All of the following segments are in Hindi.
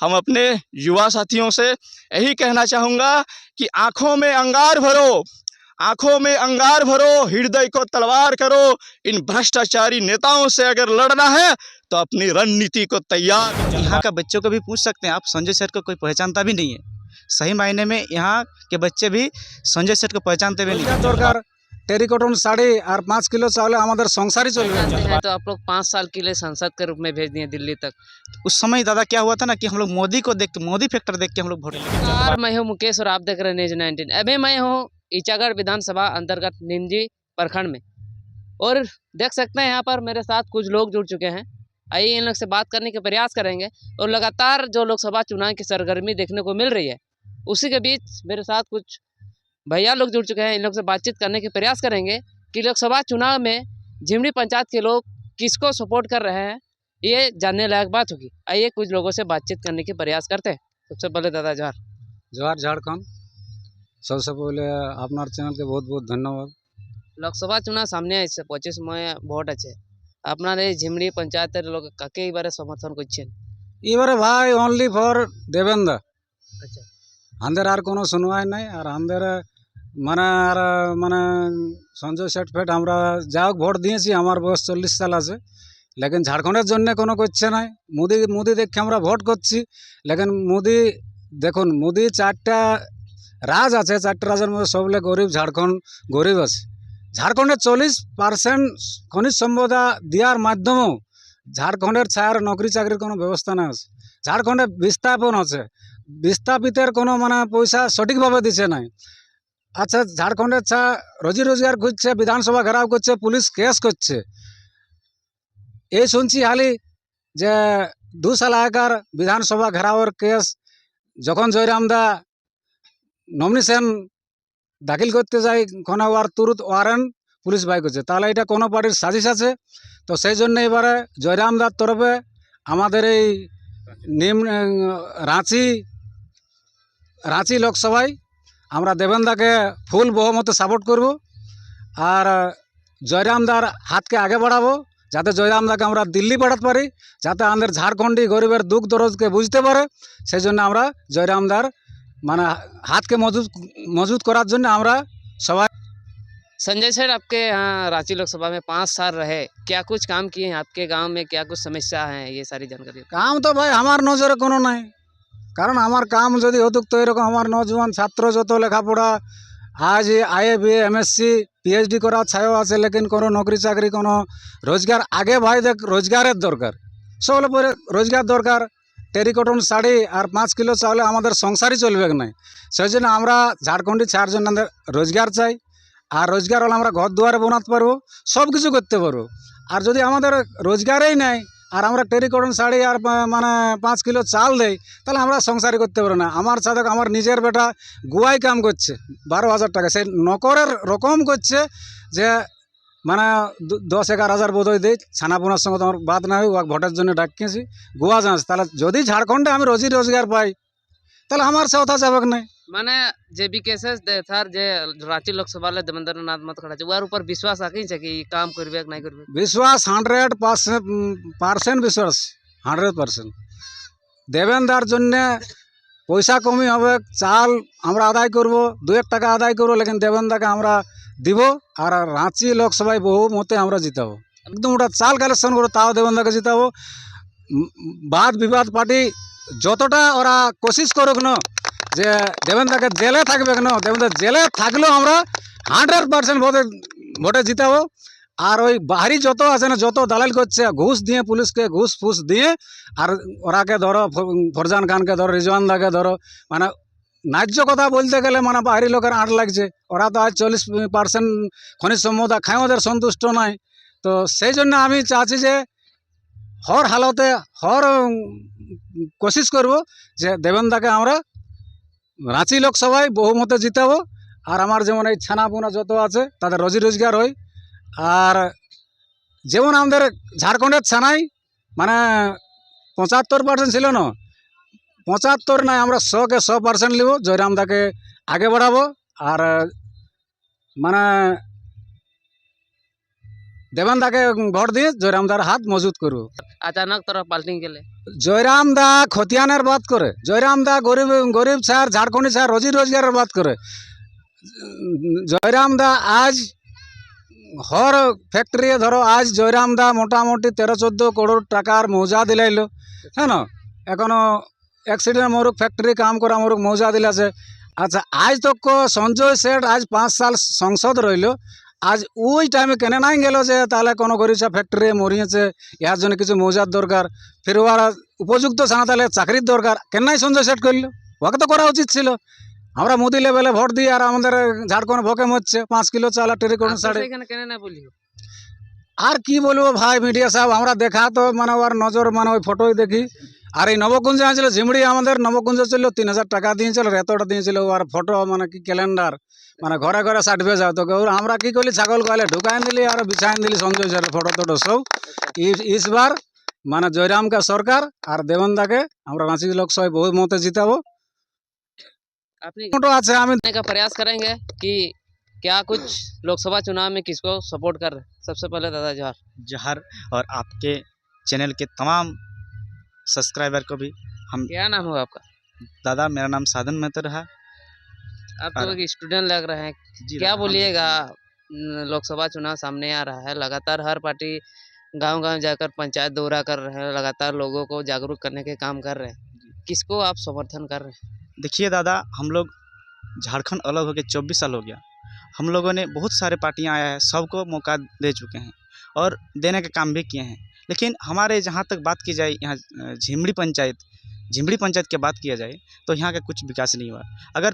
हम अपने युवा साथियों से यही कहना चाहूँगा कि आँखों में अंगार भरो, आंखों में अंगार भरो, हृदय को तलवार करो। इन भ्रष्टाचारी नेताओं से अगर लड़ना है तो अपनी रणनीति को तैयार करो। यहाँ का बच्चों को भी पूछ सकते हैं आप, संजय सेठ को कोई पहचानता भी नहीं है। सही मायने में यहाँ के बच्चे भी संजय सेठ को पहचानते भी नहीं है। दरकार टेरिकटन साड़ी और 5 किलो चावल हमारे संसार ही चल है। तो आप लोग 5 साल के लिए सांसद के रूप में भेज दिए दिल्ली तक। उस समय दादा क्या हुआ था ना कि हम लोग मोदी को देख के, मोदी फैक्टर देख के हम लोग वोट और मैं हूँ मुकेश और आप देख रहे हैं न्यूज़ 19। अभी मैं हूँ ईचागढ़ विधानसभा अंतर्गत निंजी प्रखंड में, और देख सकते हैं यहाँ पर मेरे साथ कुछ लोग जुड़ चुके हैं। आइए इन लोग से बात करने के प्रयास करेंगे। और लगातार जो लोकसभा चुनाव की सरगर्मी देखने को मिल रही है, उसी के बीच मेरे साथ कुछ भैया लोग जुड़ चुके हैं। इन लोग से बातचीत करने के प्रयास करेंगे कि लोकसभा चुनाव में झिमनी पंचायत के लोग किसको सपोर्ट कर रहे हैं, ये जानने लायक बात होगी। आइए कुछ लोगों से बातचीत करने के प्रयास करते हैं। सबसे पहले दादा जोहार। जोहार झारखंड। सबसे पहले আপনার चैनल के बहुत बहुत धन्यवाद। लोकसभा चुनाव सामने आइছে 25 মে ভোট আছে। আপনার এই ঝিমড়ি পঞ্চায়েতের লোক কাকে এবারে সমর্থন করছেন? এবারে ভাই অনলি ফর দেবেন্দা। আচ্ছা, আমাদের আর কোনো শুনवाई নাই। আর আমাদের মানে সঞ্জয় সেঠ ফেট আমরা যাও ভোট দিয়েছি, আমার বয়স 40 সাল আছে, লেকিন ঝাড়খণ্ডের জন্য কোনো করছে নাই। মোদি দেখে আমরা ভোট করছি, লেকিন মোদি দেখুন, মোদি 4টা রাজ আছে, 4টা রাজের মধ্যে সবলে গরিব, ঝাড়খণ্ড গরিব আছে। ঝাড়খণ্ডে 40% খনিজ সম্পদা দেওয়ার মাধ্যমেও ঝাড়খণ্ডের ছায়ার নকরি চাকরির কোনো ব্যবস্থা না আছে। ঝাড়খণ্ডে বিস্থাপন আছে, বিস্থাপিতের কোনো মানে পয়সা সঠিকভাবে দিচ্ছে নাই। আচ্ছা, ঝাড়খণ্ডের ছা রোজি রোজগার খুঁজছে, বিধানসভা ঘেরাও করছে, পুলিশ কেস করছে। এই শুনছি হালি যে 2 সাল আগেকার বিধানসভা ঘেরাওয়ের কেস যখন জয়রামদা নমিনেশন দাখিল করতে যায়, কোনো ওয়ার তুরুত ওয়ারেন্ট পুলিশ বাই করছে। তাহলে এটা কোনো পার্টির সাজিশ আছে? তো সেই জন্য এবারে জয়রামদার তরফে আমাদের এই রাঁচি লোকসভায় আমরা দেবেন্দাকে ফুল বহুমতে সাপোর্ট করব, আর জয়রামদার হাতকে আগে বাড়াবো, যাতে জয়রামদাকে আমরা দিল্লি পাঠাতে পারি, যাতে আমাদের ঝাড়খণ্ডী গরিবের দুঃখ দরদকে বুঝতে পারে। সেই জন্য আমরা জয়রামদার মানে হাতকে মজবুত করার জন্য আমরা সবাই। संजय सेठ आपके यहाँ रांची लोकसभा में 5 साल रहे, क्या कुछ काम किए हैं आपके गांव में? क्या कुछ समस्या है, ये सारी जानकारी। কাম তো ভাই আমার নজরে কোনো নাই, কারণ আমার কাম যদি হতুক তো এরকম আমার নজওয়ান ছাত্র যত লেখাপড়া আজ আইএ বিএ এমএসসি পিএইচডি করা ছায়ও আছে, লেকিন কোনো নকরি চাকরি কোনো রোজগার আগে ভাই দেখ, রোজগারের দরকার, সকলে পরে রোজগার দরকার। টেরিকটন শাড়ি আর 5 কিলো চাউলে আমাদের সংসারই চলবে না। সেই জন্য আমরা ঝাড়খণ্ডী ছাড় জন্য আমাদের রোজগার চাই, আর রোজগার হলে আমরা ঘর দুয়ারে বানাতে পারবো, সব কিছু করতে পারবো। আর যদি আমাদের রোজগারেই নাই আর আমরা টেরিকটন শাড়ি আর মানে 5 কিলো চাল দেই, তাহলে আমরা সংসারই করতে পারবো না। আমার সাথে আমার নিজের বেটা গুয়াই কাম করছে 12,000 টাকা, সেই নকরের রকম করছে যে মানে 10-11 হাজার বোধহয় দেয়। ছানাপোনার সঙ্গে তো আমার বাদ না হয়, ওকে ভোটের জন্য ডাকিয়েছি, গোয়া যাস। তাহলে যদি ঝাড়খণ্ডে আমি রোজি রোজগার পাই, তাহলে আমার সে কথা যাবে না। माने जे बी केसेस देथार जे रांची लोकसभा ले देवेंद्रनाथ मत खड़ा वार ऊपर विश्वास आके छे कि काम करबे कि नहीं करबे? विश्वास 100% विश्वास 100%। দেবেন্দার জন্য পয়সা কমই হবে, চাল আমরা আদায় করব, 2-1 টাকা আদায় করব, লেকিন দেবেন্দাকে আমরা দিব। আর রাঁচি লোকসভায় বহু মতে আমরা জিতাবো, একদম ওটা চাল কালেকশন করবো, তাও দেবেন্দাকে জিতাবো। বাদ বিবাদ পার্টি যতটা ওরা কোশিশ করুক না যে দেবেন্দাকে জেলে থাকবে কেন, দেবেন্দা জেলে থাকলেও আমরা 100% ভোটে জিতাবো। আর ওই বাহারি যত আছে না, যত দালাল করছে ঘুষ দিয়ে, পুলিশকে ঘুষ ফুস দিয়ে, আর ওরাকে ধরো, ফরজান খানকে ধরো, রিজওয়ানদাকে ধরো, মানে ন্যায্য কথা বলতে গেলে মানে বাহারি লোকের আঁট লাগছে। ওরা তো আজ 40% খনিজ সম্পদা খায়, ওদের সন্তুষ্ট নয়। তো সেই জন্য আমি চাচ্ছি যে হর হালতে হর কোশিশ করব যে দেবেন্দাকে আমরা রাঁচি লোকসভায় বহুমতে জিতাবো। আর আমার যেমন এই ছানাপোনা যত আছে তাদের রোজি রোজগার হয়। আর যেমন আমাদের ঝাড়খণ্ডের ছানাই মানে 75% ছিল না, 75 নাই, আমরা 100-কে 100% নিব, জয়রামদাকে আগে বাড়াবো। আর মানে দেবেন দাকে ভোট দিয়ে জয়রাম দার হাত মজুত করব। अचानक तरफ पलटिंग के लिए জয়রাম দা খতিয়ানের বাদ করে, জয়রাম দা গরিব গরিব স্যার ঝাড়খণ্ডী স্যার রোজি রোজগারের বাদ করে। জয়রাম দা আজ হর ফ্যাক্টরি ধরো আজ জয়রাম দা মোটামুটি 13-14 করোড় টাকার মৌজা দিলাইলো, হ্যাঁ না, এখনো অ্যাক্সিডেন্ট মোরক ফ্যাক্টরি কাম করা মোরক মৌজা দিলাছে। আচ্ছা আজ তো সঞ্জয় সেঠ আজ 5 সাল সংসদ রইল, আজ ওই টাইমে কেন নাই গেল যে তাহলে কোনো গরিবসা ফ্যাক্টরি মরিয়েছে ইহার জন্য কিছু মৌজার দরকার, ফির ওর উপযুক্ত ছানা তাহলে চাকরির দরকার, কেন নাই সঞ্জয় সেঠ করলো? ওকে তো করা উচিত ছিল। আমরা মোদি লেভেলে ভোট দিই আর আমাদের ঝাড়খণ্ড ভোকে মরছে 5 কিলো চাল আর টেরিকট শাড়ি। এখানে কেন না বলি আর কি বলবো ভাই মিডিয়া সাহেব, আমরা দেখা তো মানে ওর নজর মানে ওই ফটোই দেখি। আর এই নবকুঞ্জে আনছিল ঝিমড়ি, আমাদের নবকুঞ্জে ছিল 3000 টাকা দিয়েছিল, এতটা দিয়েছিল। আর ফটো মানে কি ক্যালেন্ডার, মানে ঘরে ঘরে সার্টিফিকেট যাও। তো আমরা কি করলি ছাগল কয়লে ঢুকাইন দিলি আর বিছাইন দিলি সঞ্জয় স্যারের ফটো টটো সব। ইসবার মানে জয়রামকে সরকার আর দেবেন্দাকে আমরা রাঁচি লোকসভায় বহু মতে জিতাবো। अपनी ফটো আছে আমি करने का प्रयास करेंगे कि क्या कुछ लोकसभा चुनाव में किसको सपोर्ट कर रहे हैं। सबसे पहले दादा जोहार। जहर और आपके चैनल के तमाम सब्सक्राइबर को भी हम क्या नाम है आपका? दादा मेरा नाम साधन मेहता रहा। आप तो एक स्टूडेंट लग रहे हैं, जी क्या दादा, बोलिएगा? लोकसभा चुनाव सामने आ रहा है, लगातार हर पार्टी गांव-गांव जाकर पंचायत दौरा कर रहे हैं, लगातार लोगों को जागरूक करने के काम कर रहे हैं। किसको आप समर्थन कर रहे हैं? देखिए दादा, हम लोग झारखंड अलग हो गए 24 साल हो गया। हम लोगों ने बहुत सारे पार्टियां आया है, सबको मौका दे चुके हैं और देने का काम भी किए हैं। लेकिन हमारे जहाँ तक बात की जाए, यहाँ झिमड़ी पंचायत की बात किया जाए तो यहाँ का कुछ विकास नहीं हुआ। अगर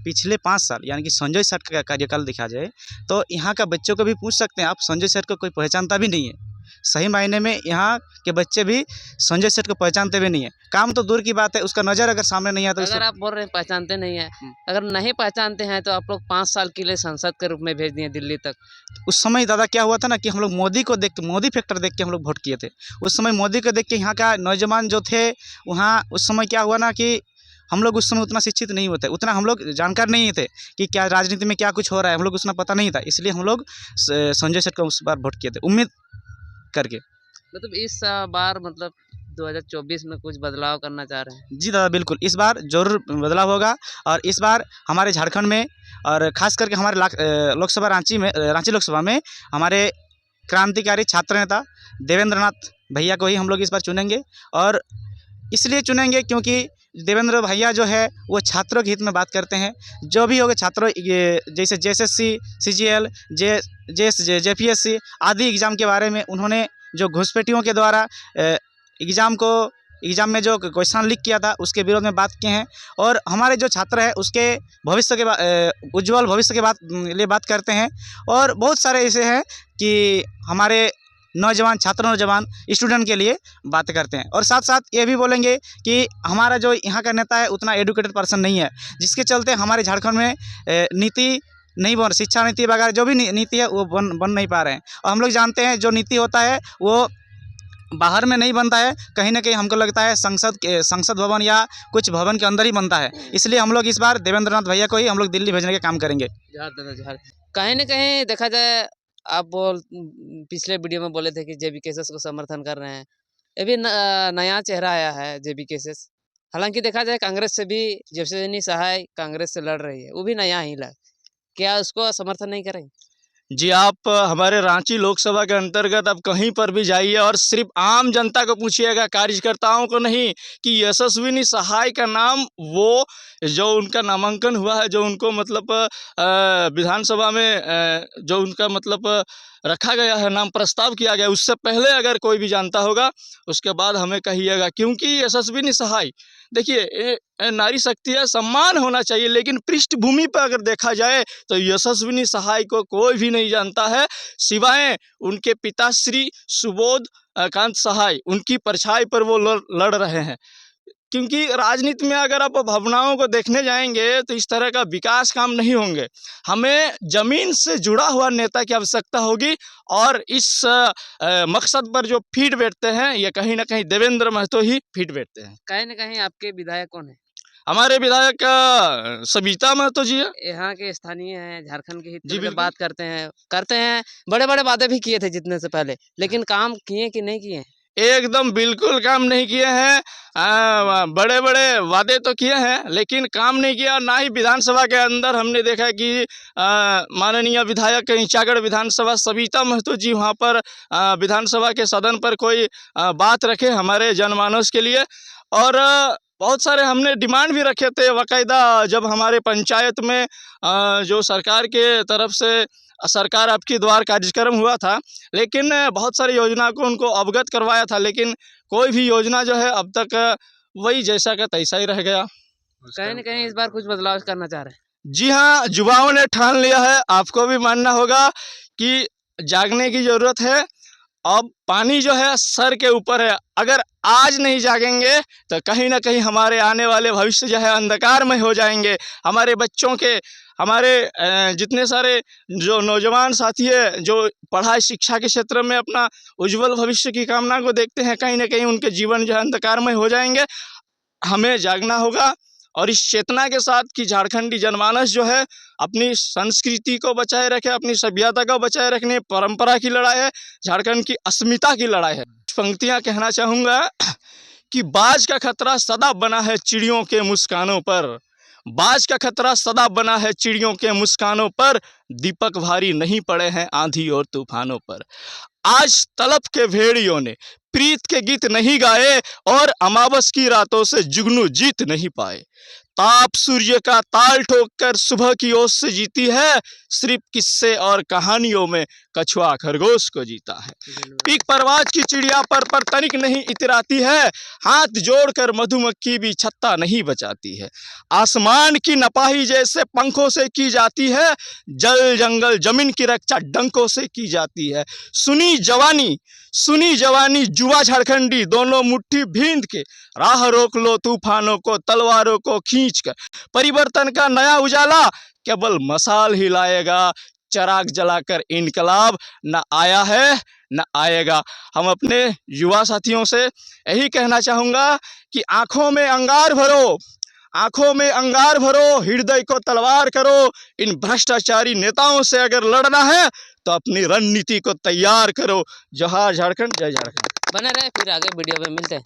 पिछले 5 साल यानी कि संजय सेठ का कार्यकाल देखा जाए तो यहाँ का बच्चों को भी पूछ सकते हैं आप, संजय सेठ को कोई पहचानता भी नहीं है। सही मायने में यहाँ के बच्चे भी संजय सेठ को पहचानते भी नहीं है। काम तो दूर की बात है, उसका नज़र अगर सामने नहीं आता तो अगर आप बोल रहे हैं पहचानते नहीं है, अगर नहीं पहचानते हैं तो आप लोग 5 साल के लिए संसद के रूप में भेज दिए दिल्ली तक। उस समय दादा क्या हुआ था ना कि हम लोग मोदी को देख के, मोदी फैक्टर देख के हम लोग वोट किए थे। उस समय मोदी को देख के यहाँ का नौजवान जो थे वहाँ उस समय क्या हुआ ना कि हम लोग उस समय उतना शिक्षित नहीं होते, उतना हम लोग जानकार नहीं थे कि क्या राजनीति में क्या कुछ हो रहा है, हम लोग उतना पता नहीं था। इसलिए हम लोग संजय सेठ को उस बार वोट किए थे उम्मीद करके। मतलब इस बार मतलब 2024 में कुछ बदलाव करना चाह रहे हैं। जी दादा बिल्कुल, इस बार ज़रूर बदलाव होगा और इस बार हमारे झारखंड में और ख़ास करके हमारे लोकसभा रांची लोकसभा में हमारे क्रांतिकारी छात्र नेता देवेंद्र नाथ भैया को ही हम लोग इस बार चुनेंगे। और इसलिए चुनेंगे क्योंकि देवेंद्र भैया जो है वो छात्रों के हित में बात करते हैं। जो भी होगा छात्रों, ये जैसे JSSC, CGL, JPSC आदि एग्ज़ाम के बारे में उन्होंने जो घुसपैठियों के द्वारा एग्ज़ाम में जो क्वेश्चन लीक किया था उसके विरोध में बात किए हैं। और हमारे जो छात्र हैं उसके भविष्य के उज्जवल भविष्य के लिए बात करते हैं। और बहुत सारे ऐसे हैं कि हमारे नौजवान स्टूडेंट के लिए बात करते हैं। और साथ साथ ये भी बोलेंगे कि हमारा जो यहाँ का नेता है उतना एडुकेटेड पर्सन नहीं है, जिसके चलते हमारे झारखंड में नीति नहीं बन, शिक्षा नीति वगैरह जो भी नीति है वो बन नहीं पा रहे हैं। और हम लोग जानते हैं जो नीति होता है वो बाहर में नहीं बनता है, कहीं ना कहीं हमको लगता है संसद भवन या कुछ भवन के अंदर ही बनता है। इसलिए हम लोग इस बार देवेंद्र नाथ भैया को ही हम लोग दिल्ली भेजने का काम करेंगे। कहीं ना कहीं देखा जाए, आप पिछले वीडियो में बोले थे कि JB केसेस को समर्थन कर रहे हैं। ये भी नया चेहरा आया है JB केसेस। हालांकि देखा जाए कांग्रेस से भी यशस्विनी सहाय कांग्रेस से लड़ रही है, वो भी नया ही लग, क्या उसको समर्थन नहीं करेंगे? जी, आप हमारे रांची लोकसभा के अंतर्गत अब कहीं पर भी जाइए और सिर्फ आम जनता को पूछिएगा, कार्यकर्ताओं को नहीं, कि यशस्विनी सहाय का नाम, वो जो उनका नामांकन हुआ है, जो उनको मतलब विधानसभा में जो उनका मतलब रखा गया है, नाम प्रस्ताव किया गया, उससे पहले अगर कोई भी जानता होगा उसके बाद हमें कहिएगा। क्योंकि यशस्विनी सहाय, देखिए नारी शक्ति है, सम्मान होना चाहिए, लेकिन पृष्ठभूमि पर अगर देखा जाए तो यशस्विनी सहाय को कोई भी नहीं जानता है, सिवाय उनके पिता श्री सुबोध कांत सहाय, उनकी परछाई पर वो लड़ रहे हैं। क्योंकि राजनीति में अगर आप भावनाओं को देखने जाएंगे तो इस तरह का विकास काम नहीं होंगे। हमें ज़मीन से जुड़ा हुआ नेता की आवश्यकता होगी और इस मकसद पर जो फीट बैठते हैं ये कहीं ना कहीं देवेंद्र महतो ही फीट बैठते हैं। कहीं ना कहीं आपके विधायक कौन है? हमारे विधायक सविता महतो जी है। यहाँ के स्थानीय हैं, झारखंड के हित जी, में बिल्कुल। बात करते हैं। बड़े-बड़े वादे भी किए थे जीतने से पहले, लेकिन काम किए कि नहीं किए? एकदम बिल्कुल काम नहीं किए हैं। बड़े बड़े वादे तो किए हैं लेकिन काम नहीं किया। ना ही विधानसभा के अंदर हमने देखा कि माननीय विधायक ईचागढ़ विधानसभा सविता महतो जी वहाँ पर विधानसभा के सदन पर कोई बात रखे हमारे जनमानस के लिए। और बहुत सारे हमने डिमांड भी रखे थे बाकायदा। जब हमारे पंचायत में जो सरकार के तरफ से सरकार आपकी द्वार कार्यक्रम हुआ था, लेकिन बहुत सारी योजना को उनको अवगत करवाया था, लेकिन कोई भी योजना जो है अब तक वही जैसा का तैसा ही रह गया। कहीं न कहीं इस बार कुछ बदलाव करना चाह रहे हैं। जी हाँ, युवाओं ने ठान लिया है। आपको भी मानना होगा कि जागने की ज़रूरत है। अब पानी जो है सर के ऊपर है। अगर आज नहीं जागेंगे तो कहीं ना कहीं हमारे आने वाले भविष्य जो है अंधकार में हो जाएंगे। हमारे बच्चों के, हमारे जितने सारे जो नौजवान साथी है जो पढ़ाई शिक्षा के क्षेत्र में अपना उज्जवल भविष्य की कामना को देखते हैं, कहीं ना कहीं उनके जीवन जो है अंधकार में हो जाएंगे। हमें जागना होगा और इस चेतना के साथ कि झारखंडी जनमानस जो है अपनी संस्कृति को बचाए रखे, अपनी सभ्यता को बचाए रखने, परंपरा की लड़ाई है, झारखंड की अस्मिता की लड़ाई है। पंक्तियां कहना चाहूँगा कि बाज का खतरा सदा बना है चिड़ियों के मुस्कानों पर, बाज का खतरा सदा बना है चिड़ियों के मुस्कानों पर, दीपक भारी नहीं पड़े हैं आंधी और तूफानों पर। आज तलब के भेड़ियों ने प्रीत के गीत नहीं गाए और अमावस की रातों से जुगनू जीत नहीं पाए। ताप सूर्य का ताल ठोक कर सुबह की ओस से जीती है, सिर्फ किस्से और कहानियों में कछुआ खरगोश को जीता है। पीक परवाज की चिड़िया पर तनिक नहीं इतराती है, हाथ जोड़कर मधुमक्खी भी छत्ता नहीं बचाती है। आसमान की नपाही जैसे पंखों से की जाती है, जल जंगल जमीन की रक्षा डंकों से की जाती है। सुनी जवानी जुआ झारखंडी दोनों मुट्ठी भींद के, राह रोक लो तूफानों को तलवारों को खींचकर। परिवर्तन का नया उजाला केवल मसाल ही लाएगा, चराग जलाकर इनकलाब न आया है न आएगा। हम अपने युवा साथियों से यही कहना चाहूँगा कि आँखों में अंगार भरो, आँखों में अंगार भरो, हृदय को तलवार करो। इन भ्रष्टाचारी नेताओं से अगर लड़ना है तो अपनी रणनीति को तैयार करो। जय झारखंड, जय झारखंड। बने रहे, फिर आगे वीडियो में मिलते हैं।